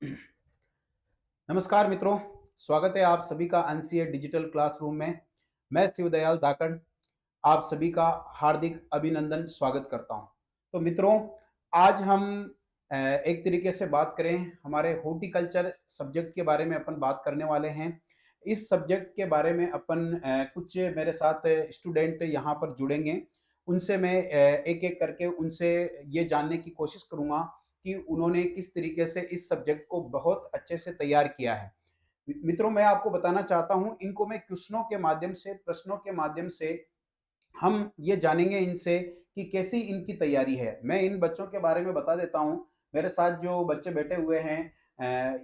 नमस्कार मित्रों, स्वागत है आप सभी का अंशीय डिजिटल क्लासरूम में। मैं शिवदयाल दाकड़ आप सभी का हार्दिक अभिनंदन स्वागत करता हूं। तो मित्रों, आज हम एक तरीके से बात करें हमारे हॉर्टिकल्चर सब्जेक्ट के बारे में अपन बात करने वाले हैं। इस सब्जेक्ट के बारे में अपन कुछ मेरे साथ स्टूडेंट यहाँ पर जुड़ेंगे। उनसे मैं एक-एक करके उनसे ये जानने की कोशिश करूँगा कि उन्होंने किस तरीके से इस सब्जेक्ट को बहुत अच्छे से तैयार किया है। मित्रों, मैं आपको बताना चाहता हूँ, इनको मैं क्वेश्चनों के माध्यम से, प्रश्नों के माध्यम से हम ये जानेंगे इनसे कि कैसी इनकी तैयारी है। मैं इन बच्चों के बारे में बता देता हूँ। मेरे साथ जो बच्चे बैठे हुए हैं,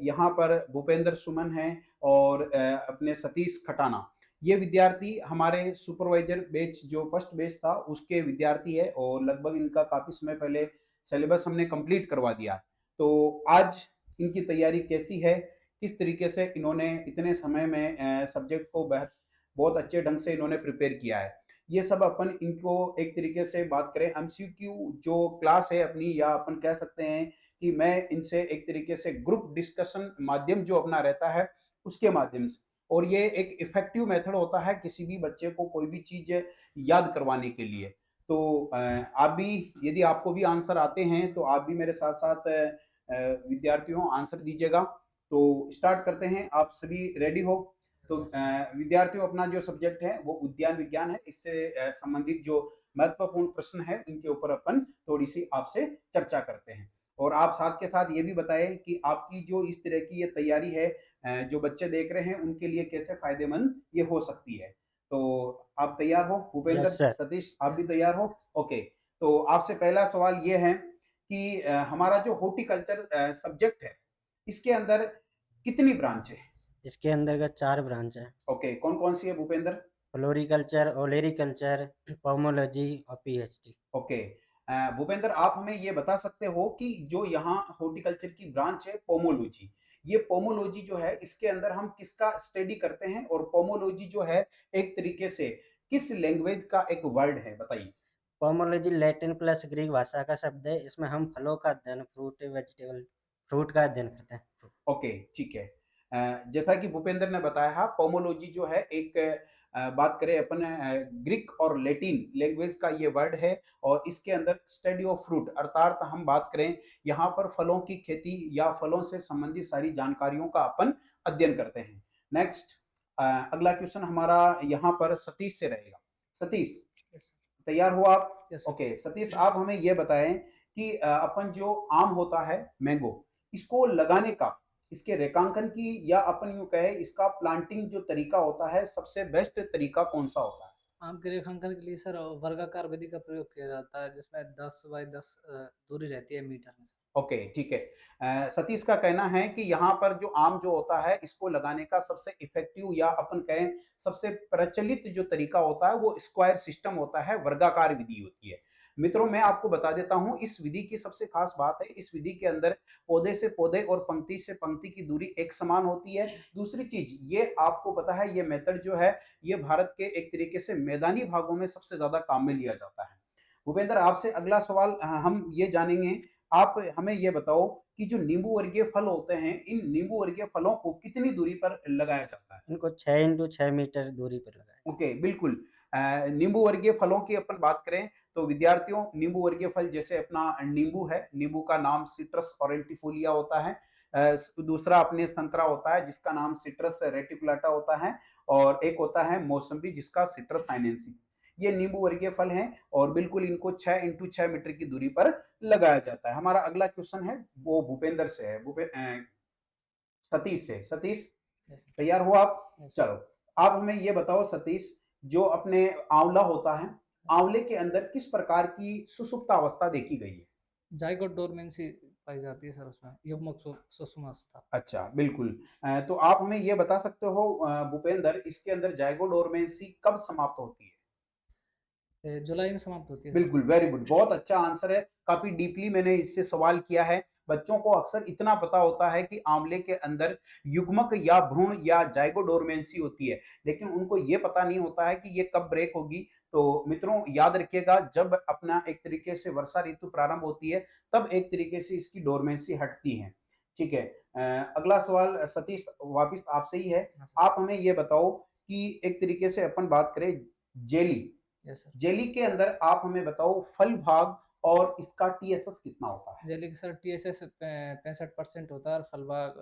यहाँ पर भूपेंद्र सुमन हैं और अपने सतीश खटाना। ये विद्यार्थी हमारे सुपरवाइजर बैच जो फर्स्ट बैच था उसके विद्यार्थी है और लगभग इनका काफ़ी समय पहले सिलेबस हमने कंप्लीट करवा दिया है। तो आज इनकी तैयारी कैसी है, किस तरीके से इन्होंने इतने समय में सब्जेक्ट को बहुत अच्छे ढंग से इन्होंने प्रिपेयर किया है। ये सब अपन इनको एक तरीके से बात करें एमसीक्यू जो क्लास है अपनी, या अपन कह सकते हैं कि मैं इनसे एक तरीके से ग्रुप डिस्कशन माध्यम जो अपना रहता है उसके माध्यम से, और ये एक इफेक्टिव मेथड होता है किसी भी बच्चे को कोई भी चीज याद करवाने के लिए। तो आप भी, यदि आपको भी आंसर आते हैं तो आप भी मेरे साथ साथ विद्यार्थियों आंसर दीजिएगा। तो स्टार्ट करते हैं, आप सभी रेडी हो? तो विद्यार्थियों, अपना जो सब्जेक्ट है वो उद्यान विज्ञान है। इससे संबंधित जो महत्वपूर्ण प्रश्न है इनके ऊपर अपन थोड़ी सी आपसे चर्चा करते हैं। और आप साथ के साथ ये भी बताएं कि आपकी जो इस तरह की ये तैयारी है, जो बच्चे देख रहे हैं उनके लिए कैसे फायदेमंद ये हो सकती है। तो आप तैयार हो भूपेंद्र, यस सर। सतीश, आप भी तैयार हो? ओके। तो आपसे पहला सवाल ये है कि हमारा जो हॉर्टिकल्चर सब्जेक्ट है इसके अंदर कितनी ब्रांच है? इसके अंतर्गत 4 ब्रांच है। ओके, कौन कौन सी है भूपेंद्र? फ्लोरिकल्चर, ओलेरीकल्चर, पोमोलॉजी और पीएचडी। ओके। भूपेंद्र, आप हमें ये बता सकते हो कि जो यहाँ हॉर्टिकल्चर की ब्रांच है पोमोलॉजी, ये पोमोलॉजी जो है इसके अंदर हम किसका स्टडी करते हैं, और पोमोलॉजी जो है एक तरीके से किस लैंग्वेज का एक वर्ड है, बताइए। पोमोलॉजी लैटिन प्लस ग्रीक भाषा का शब्द है। इसमें हम फलों का अध्ययन, फ्रूट का अध्ययन करते हैं। ओके, ठीक है। जैसा कि भूपेंद्र ने बताया, पोमोलॉजी जो है एक बात करें अपन ग्रीक और लैटिन लैंग्वेज का ये वर्ड है, और इसके अंदर स्टडी ऑफ फ्रूट, अर्थात हम बात करें यहाँ पर फलों की खेती या फलों से संबंधित सारी जानकारियों का अपन अध्ययन करते हैं। नेक्स्ट, अगला क्वेश्चन हमारा यहाँ पर सतीश से रहेगा। सतीश, तैयार हो आप? यस ओके सतीश, आप हमें ये बताएं कि अपन जो आम होता है मैंगो, इसको लगाने का, इसके रेखांकन की, या अपन यूं कहे इसका प्लांटिंग जो तरीका होता है, सबसे बेस्ट तरीका कौन सा होता है? आम के रेखांकन के लिए सर वर्गाकार विधि का प्रयोग किया जाता है, जिसमें 10 बाई 10 दूरी रहती है मीटर में सर। ओके, ठीक है। सतीश का कहना है कि यहाँ पर जो आम जो होता है इसको लगाने का सबसे इफेक्टिव, या अपन कहें सबसे प्रचलित जो तरीका होता है वो स्क्वायर सिस्टम होता है, वर्गाकार विधि होती है। मित्रों, मैं आपको बता देता हूं इस विधि की सबसे खास बात है, इस विधि के अंदर पौधे से पौधे और पंक्ति से पंक्ति की दूरी एक समान होती है। दूसरी चीज ये आपको पता है, ये मेथड जो है ये भारत के एक तरीके से मैदानी भागों में सबसे ज्यादा काम में लिया जाता है। भूपेंद्र, आपसे अगला सवाल हम ये जानेंगे, आप हमें ये बताओ कि जो नींबू वर्गीय फल होते हैं, इन नींबू वर्गीय फलों को कितनी दूरी पर लगाया जाता है? इनको 6 इंटू 6 मीटर दूरी पर लगाएं। ओके, बिल्कुल। नींबू वर्गीय फलों की अपन बात करें तो विद्यार्थियों, नींबू वर्गीय फल जैसे अपना नींबू है, नींबू का नाम सिट्रस ऑरेंटिफोलिया होता है। दूसरा अपने संतरा होता है जिसका नाम सिट्रस रेटिकुलाटा होता है, और एक होता है मौसम्बी जिसका सिट्रस साइनेंसिस। ये नींबू वर्गीय फल हैं, और बिल्कुल इनको 6 इंटू 6 मीटर की दूरी पर लगाया जाता है। हमारा अगला क्वेश्चन है वो भूपेंद्र से है, सतीश से। सतीश, यस तैयार हो आप? यस। चलो, आप हमें ये बताओ सतीश, जो अपने आंवला होता है, आंवले के अंदर किस प्रकार की सुषुप्त अवस्था देखी गई है? जाइगोट डोरमेंसी पाई जाती है सर, उसमें युग्मक सुषुमावस्था। अच्छा, बिल्कुल। तो आप हमें ये बता सकते हो भूपेंद्र, इसके अंदर जाइगोडोर्मेंसी कब समाप्त होती है? जुलाई में समाप्त होती है सर। बिल्कुल, वेरी गुड, बहुत अच्छा आंसर है। काफी डीपली मैंने इससे सवाल किया है। बच्चों को अक्सर इतना पता होता है कि आंवले के अंदर युग्मक या भ्रूण या जाइगोडोर्मेंसी होती है, लेकिन उनको ये पता नहीं होता है कि ये कब ब्रेक होगी। तो मित्रों याद रखिएगा, जब अपना एक तरीके से वर्षा ऋतु प्रारंभ होती है तब एक तरीके से इसकी डोरमेंसी हटती है। ठीक है। अगला सवाल सतीश वापिस आपसे ही है। हाँ सर। आप हमें ये बताओ कि एक तरीके से अपन बात करें जेली, यस सर। जेली के अंदर आप हमें बताओ फल भाग और इसका टीएसएस कितना होता है? जेली की सर टीएसएस 65% होता है और फल भाग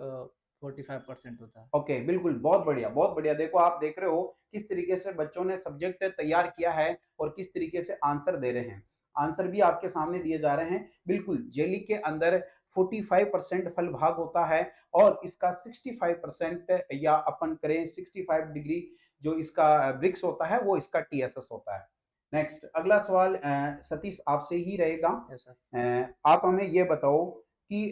45% होता है। ओके, बिल्कुल, बहुत बढ़िया, बहुत बढ़िया। देखो आप देख रहे हो किस तरीके से बच्चों ने सब्जेक्ट तैयार किया है और किस तरीके से आंसर दे रहे हैं। आंसर भी आपके सामने दिए जा रहे हैं। बिल्कुल, जेली के अंदर 45% फल भाग होता है और इसका 65% या अपन करें 65 डिग्री जो इसका ब्रिक्स होता है वो इसका टीएसएस होता है। नेक्स्ट अगला सवाल सतीश आपसे ही रहेगा। Yes sir. आप हमें ये बताओ कि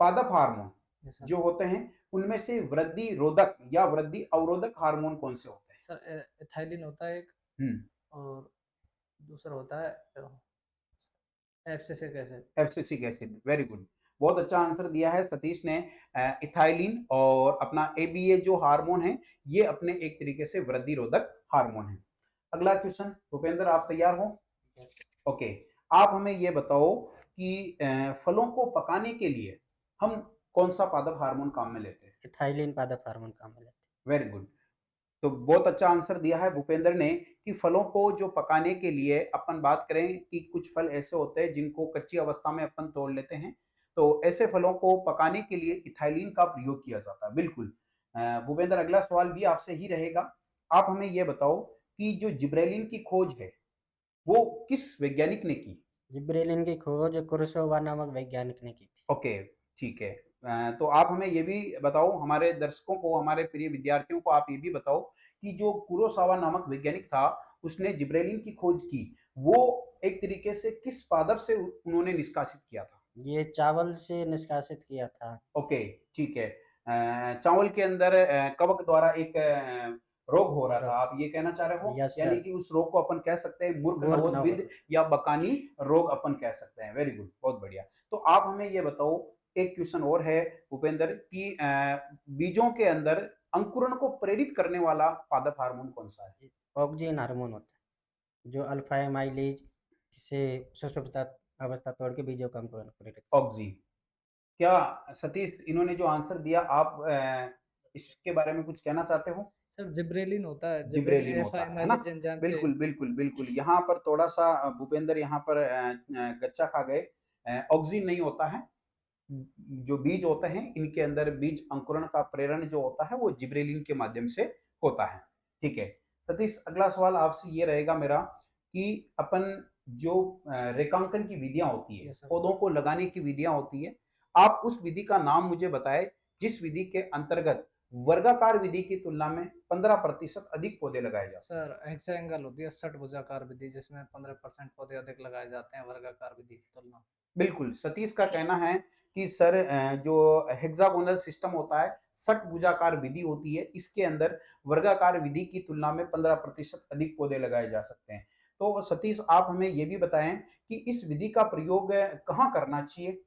पादप हार्मोन यस सर। जो होते हैं उनमें से वृद्धि रोधक या वृद्धि अवरोधक हार्मोन कौन से होते हैं? सर एथाइलिन होता है एक, हम्म, और दूसरा होता है abscisic acid. Abscisic acid, very good, बहुत अच्छा आंसर दिया है सतीश ने। इथाइलिन और अपना एबीए जो हार्मोन है ये अपने एक तरीके से वृद्धि रोधक हार्मोन है। अगला क्वेश्चन भूपेंद्र आप तैयार हो? ओके, आप हमें ये बताओ कि फलों को पकाने के लिए हम कौन सा पादप हार्मोन काम में लेते हैं? इथाइलिन पादप हार्मोन काम में लेते वेरी गुड, तो बहुत अच्छा आंसर दिया है भूपेंद्र ने कि फलों को जो पकाने के लिए अपन बात करें कि कुछ फल ऐसे होते हैं जिनको कच्ची अवस्था में अपन तोड़ लेते हैं, तो ऐसे फलों को पकाने के लिए इथाइलिन का प्रयोग किया जाता है। बिल्कुल भूपेंद्र, अगला सवाल भी आपसे ही रहेगा। आप हमें ये बताओ कि जो जिब्रेलिन की खोज है वो किस वैज्ञानिक ने की? हैं। जिब्रेलिन की खोज कुर्सोवा नामक वैज्ञानिक ने की थी। ओके, ठीक है। तो आप हमें ये भी बताओ, हमारे दर्शकों को, हमारे प्रिय विद्यार्थियों को आप ये भी बताओ कि जो कुरोसावा नामक वैज्ञानिक था उसने जिब्रेलिन की खोज की, वो एक तरीके से किस पादप से उन्होंने निष्कासित किया था? ये चावल से निष्कासित किया था। ओके, ठीक है। चावल के अंदर कवक द्वारा एक रोग हो रहा था, आप ये कहना चाह रहे हो? यस यानी सर। कि उस रोग को अपन कह सकते हैं मूर्ख मूर्ख नवोद्भिद नवोदित। या बकानी रोग अपन कह सकते हैं। वेरी गुड, बहुत बढ़िया। तो आप हमें ये बताओ, एक क्वेश्चन और है भूपेंद्र कि बीजों के अंदर अंकुरण को प्रेरित करने वाला पादप हार्मोन कौन सा है? ऑक्जीन हार्मोन होता है जो अल्फा एमाइलेज से सुषुप्त अवस्था तोड़ के बीजों का अंकुरण प्रेरित करता ऑक्जी। क्या सतीश, इन्होंने जो आंसर दिया आप इसके बारे में कुछ कहना चाहते हो? सर जिब्रेलिन होता है, जिब्रेलिन जिब्रेलिन एल्फा होता है ना? एमाइलेज एंजाइम से। बिल्कुल, बिल्कुल, बिल्कुल। यहाँ पर थोड़ा-सा भूपेंद्र यहाँ पर गच्चा खा गए। ऑक्सिन नहीं होता है। जो बीज होते हैं इनके अंदर बीज अंकुरण का प्रेरण जो होता है वो जिब्रेलिन के माध्यम से होता है। ठीक है। सतीश, अगला सवाल आपसे ये रहेगा मेरा कि अपन जो रेखांकन की विधियाँ होती है, यस सर। पौधों को लगाने की विधियाँ होती है, आप उस विधि का नाम मुझे बताएँ जिस विधि के अंतर्गत वर्गाकार विधि की तुलना में 15% अधिक पौधे लगाए जाते हैं? सर हेक्सागोनल होती है षटभुजाकार विधि, जिसमें 15% पौधे अधिक लगाए जाते हैं वर्गाकार विधि की तुलना में। बिल्कुल, सतीश का कहना है कि सर जो हेक्सागोनल सिस्टम होता है, षटभुजाकार विधि होती है, इसके अंदर वर्गाकार विधि की तुलना में 15% अधिक पौधे लगाए जा सकते हैं। तो सतीश, आप हमें ये भी बताएँ कि इस विधि का प्रयोग कहाँ करना चाहिए?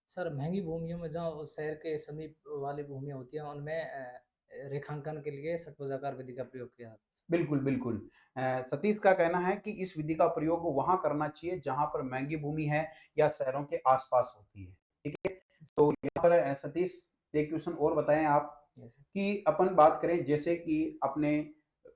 सर महंगी भूमियों में, जहाँ शहर के समीप वाली भूमियाँ होती हैं, उनमें रेखांकन के लिए षटभुजाकार विधि का प्रयोग किया जाता है। बिल्कुल, बिल्कुल। सतीश का कहना है कि इस विधि का प्रयोग वहाँ करना चाहिए जहाँ पर महँगी भूमि है या शहरों के आस-पास होती है। ठीक है? तो यहाँ पर सतीश, एक क्वेश्चन और बताएँ आप यस सर। कि अपन बात करें जैसे कि अपने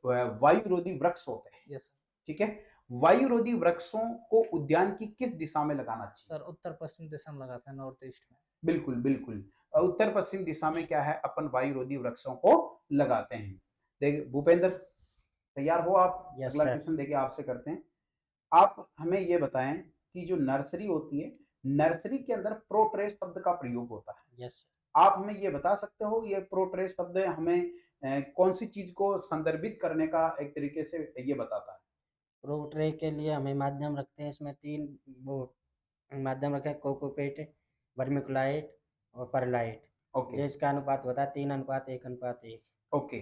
वायुरोधी वृक्ष होते हैं, यस सर। ठीक है? वायुरोधी वृक्षों को उद्यान की किस दिशा में लगाना चाहिए? सर उत्तर पश्चिम दिशा में लगाते हैं, नॉर्थ ईस्ट में। बिल्कुल, बिल्कुल। उत्तर-पश्चिम दिशा में क्या है, अपन वायुरोधी वृक्षों को लगाते हैं। देखिए भूपेंद्र, तैयार हो आप? यस अगला सर। क्वेश्चन देखिए आपसे करते हैं। आप हमें ये बताएँ कि जो नर्सरी होती है, नर्सरी के अंदर प्रो-ट्रे शब्द का प्रयोग होता है। यस। आप हमें ये बता सकते हो ये प्रो-ट्रे शब्द हमें कौन-सी चीज़ को संदर्भित करने का एक तरीके से ये बताता है? प्रोट्रे के लिए हमें माध्यम रखते हैं, इसमें 3 वो माध्यम रखे हैं, कोकोपीट, वर्मिकुलाइट और परलाइट। ओके, जो इसका अनुपात होता है 3:1:1। ओके,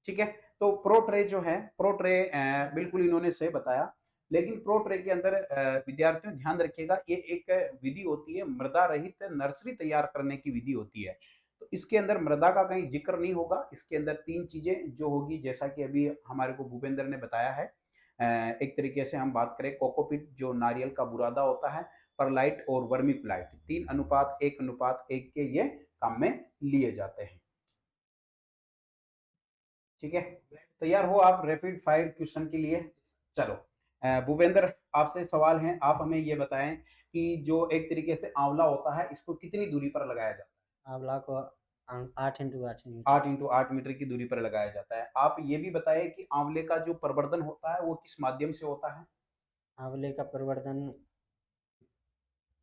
ठीक है। तो प्रो-ट्रे जो है, प्रो-ट्रे बिल्कुल इन्होंने सही बताया। लेकिन प्रो-ट्रे के अंदर विद्यार्थियों ध्यान रखिएगा, ये एक विधि होती है, मृदा रहित नर्सरी तैयार करने की विधि होती है। तो इसके अंदर मृदा का कहीं ज़िक्र नहीं होगा, इसके अंदर 3 चीज़ें जो होगी जैसा कि अभी हमारे को भूपेंद्र ने बताया है। एक तरीके से हम बात करें कोकोपीट जो नारियल का बुरादा होता है, परलाइट और वर्मिकुलाइट 3:1:1 के ये काम में लिए जाते हैं। ठीक है, तैयार हो आप रैपिड फायर क्वेश्चन के लिए? चलो भूपेंद्र, आपसे सवाल है, आप हमें ये बताएं कि जो एक तरीके से आंवला होता है इसको कितनी दूरी पर लगाया जाता है? आंवला को 8x8 मीटर। 8 × 8 मीटर की दूरी पर लगाया जाता है। आप ये भी बताएं कि आंवले का जो प्रवर्धन होता है वो किस माध्यम से होता है? आंवले का प्रवर्धन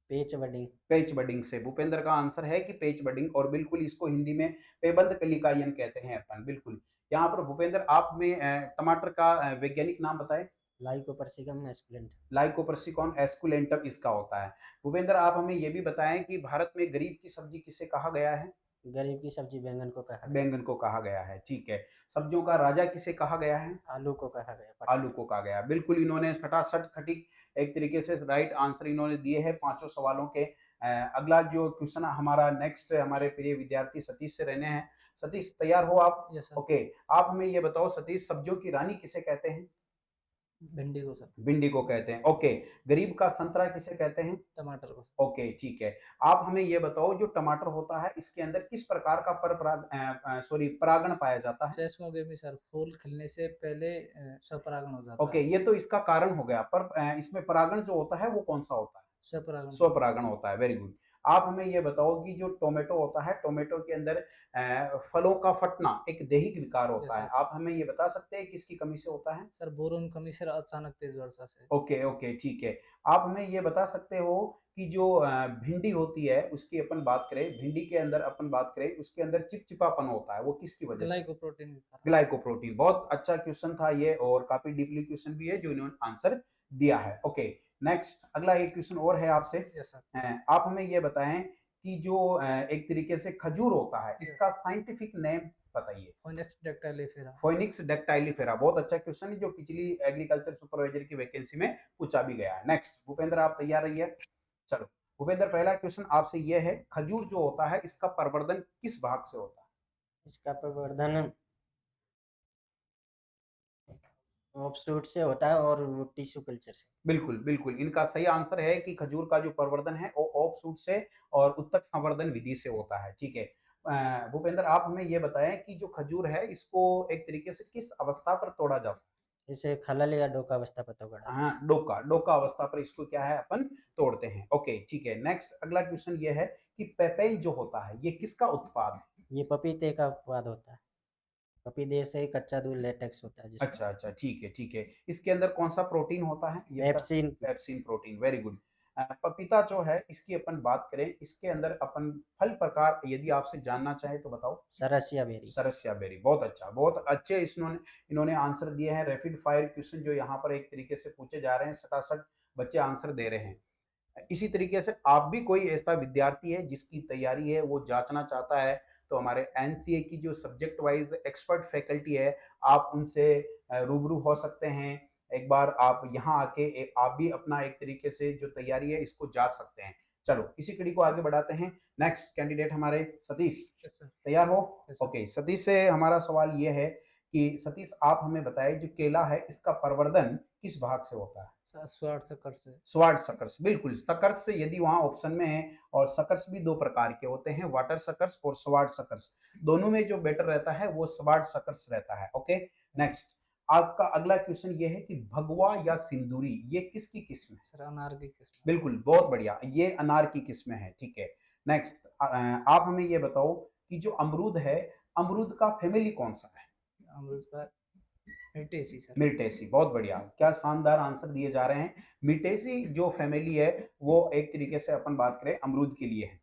पेच बडिंग। पेच बडिंग से। भूपेंद्र का आंसर है कि पेच बडिंग, और बिल्कुल इसको हिंदी में पेबंद कलिकायन कहते हैं अपन। बिल्कुल। यहाँ पर भूपेंद्र आप में टमाटर का वैज्ञानिक नाम बताएं। लाइकोपर्सिकम एस्कुलेंट। लाइकोपर्सिकॉन एस्कुलेंटम इसका होता है। भूपेंद्र आप हमें ये भी बताएं कि भारत में गरीब की सब्जी किसे कहा गया है? गरीब की सब्जी बैंगन को कहा गया। बैंगन को कहा गया है। ठीक है, सब्जियों का राजा किसे कहा गया है? आलू को कहा गया। आलू को कहा गया। बिल्कुल, इन्होंने सटासट खटीक एक तरीके से राइट आंसर इन्होंने दिए हैं पांचों सवालों के। अगला जो क्वेश्चन हमारा नेक्स्ट हमारे प्रिय विद्यार्थी सतीश से रहने हैं। सतीश तैयार हो आप? Yes sir. ओके, आप हमें ये बताओ सतीश, सब्जियों की रानी किसे कहते हैं? भिंडी को सर। भिंडी को कहते हैं। ओके, गरीब का संतरा किसे कहते हैं? टमाटर को सर। ओके, ठीक है। आप हमें ये बताओ जो टमाटर होता है इसके अंदर किस प्रकार का परागण पाया जाता है? सेसमोगेमी सर, फूल खिलने से पहले स्वपरागण हो जाता ओके, है। ये तो इसका कारण हो गया, पर इसमें परागण जो होता है वो कौन सा होता है? स्वपरागण। स्वपरागण होता है। Very good. आप हमें ये बताओ कि जो टोमेटो होता है, टोमेटो के अंदर फलों का फटना एक दैहिक विकार होता है। सर। आप हमें ये बता सकते हैं किसकी कमी से होता है? सर बोरोन कमी सर, अचानक तेज वर्षा से। ओके ओके, ठीक है। आप हमें ये बता सकते हो कि जो भिंडी होती है उसकी अपन बात करें, भिंडी के अंदर अपन बात करें उसके अंदर चिपचिपापन होता है, वो किसकी वजह से? ग्लाइकोप्रोटीन के कारण। ग्लाइकोप्रोटीन। बहुत अच्छा क्वेश्चन था ये, और काफी डीपली क्वेश्चन भी है जो इन्होंने आंसर दिया है। ओके, नेक्स्ट अगला एक क्वेश्चन और है आपसे। Yes sir. आप हमें ये बताएं कि जो एक तरीके से खजूर होता है इसका साइंटिफिक नेम बताइए। फोनिक्स डेक्टाइलिफेरा। फोइनिक्स डेक्टाइलिफेरा। बहुत अच्छा क्वेश्चन है जो पिछली एग्रीकल्चर सुपरवाइजर की वैकेंसी में पूछा भी गया है। नेक्स्ट भूपेंद्र, आप तैयार रहिए। चलो भूपेंद्र, पहला क्वेश्चन आपसे ये है, खजूर जो होता है इसका प्रवर्धन किस भाग से होता है? इसका प्रवर्धन ऑफशूट से होता है और टिश्यू कल्चर से। बिल्कुल बिल्कुल, इनका सही आंसर है कि खजूर का जो प्रवर्धन है वो ऑफशूट से और उत्तक संवर्धन विधि से होता है। ठीक है, भूपेंद्र आप हमें ये बताएं कि जो खजूर है इसको एक तरीके से किस अवस्था पर तोड़ा जाता है? इसे खलल या डोका अवस्था पर तोड़ा जाता है। हाँ, डोका डोका अवस्था पर इसको क्या है अपन तोड़ते हैं। ओके, ठीक है। नेक्स्ट अगला क्वेश्चन ये है कि पेपेन जो होता है ये किसका उत्पाद है? ये पपीते का उत्पाद होता है। पपीते से ही कच्चा दूध लेटेक्स होता है जिसमें। अच्छा अच्छा, ठीक है ठीक है। इसके अंदर कौन सा प्रोटीन होता है? ये pepsin. Pepsin protein. Very good. पपीता जो है इसकी अपन बात करें, इसके अंदर अपन फल प्रकार यदि आपसे जानना चाहे तो बताओ। सरसिया बेरी। सरस्या बेरी। बहुत अच्छा, बहुत अच्छे इन्होंने इन्होंने आंसर दिए हैं। रैपिड फायर क्वेश्चन जो यहाँ पर एक तरीके से पूछे जा रहे हैं, सटासट बच्चे आंसर दे रहे हैं। इसी तरीके से आप भी कोई ऐसा विद्यार्थी है जिसकी तैयारी है वो जांचना चाहता है, तो हमारे एनसीए की जो सब्जेक्ट वाइज एक्सपर्ट फैकल्टी है आप उनसे रूबरू हो सकते हैं। एक बार आप यहाँ आके आप भी अपना एक तरीके से जो तैयारी है इसको जांच सकते हैं। चलो इसी कड़ी को आगे बढ़ाते हैं। नेक्स्ट कैंडिडेट हमारे सतीश, यस सर। तैयार हो? Yes sir. ओके, सतीश से हमारा सवाल ये है कि सतीश आप हमें बताइए जो केला है इसका प्रवर्धन किस भाग से होता है? स्वार्थ कर से। Sword suckers. बिल्कुल, सकर्स यदि वहां ऑप्शन में है, और सकर्स भी दो प्रकार के होते हैं, वाटर सकर्स और स्वार्ड सकर्स। दोनों में जो बेटर रहता है वो स्वार्ड सकर्स रहता है। ओके, नेक्स्ट आपका अगला क्वेश्चन ये है कि भगवा या सिंदूरी ये किसकी किस्म है? सर अनार की किस्म। बिल्कुल, बहुत बढ़िया, ये अनार की किस्म है। ठीक है, नेक्स्ट आप हमें ये बताओ कि जो अमरूद है, अमरूद का फैमिली कौन सा है? अमरूद का मिर्टेसी सर। मिर्टेसी। बहुत बढ़िया, क्या शानदार आंसर दिए जा रहे हैं। मिर्टेसी जो फैमिली है वो एक तरीके से अपन बात करें अमरूद के लिए है।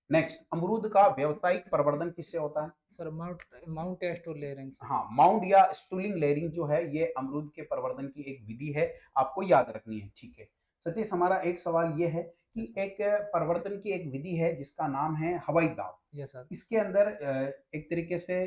नेक्स्ट, अमरूद का व्यावसायिक प्रवर्धन किससे होता है? सर माउंट एस्टो लेयरिंग से। हाँ, माउंट या स्टूलिंग लेयरिंग जो है ये अमरूद के प्रवर्धन की एक विधि है, आपको याद रखनी है। ठीक है सतीश, हमारा एक सवाल ये है कि एक प्रवर्धन की एक विधि है जिसका नाम है हवाई दाव। Yes sir. इसके अंदर एक तरीके से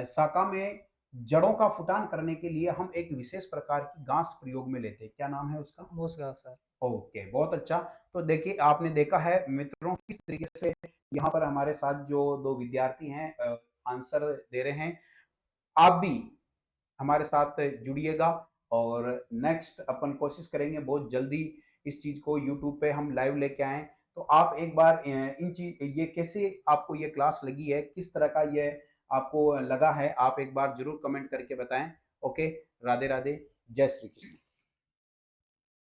शाखा में जड़ों का फुटान करने के लिए हम एक विशेष प्रकार की घास प्रयोग में लेते हैं, क्या नाम है उसका? मूस घास सर। ओके, बहुत अच्छा। तो देखिए आपने देखा है मित्रों किस तरीके से यहाँ पर हमारे साथ जो दो विद्यार्थी हैं आंसर दे रहे हैं। आप भी हमारे साथ जुड़िएगा, और नेक्स्ट अपन कोशिश करेंगे बहुत जल्दी इस चीज को यूट्यूब पे हम लाइव लेके आएं। तो आप एक बार ये कैसे आपको ये क्लास लगी है, किस तरह का ये आपको लगा है, आप एक बार जरूर कमेंट करके बताएं। ओके, राधे राधे, जय श्री कृष्ण।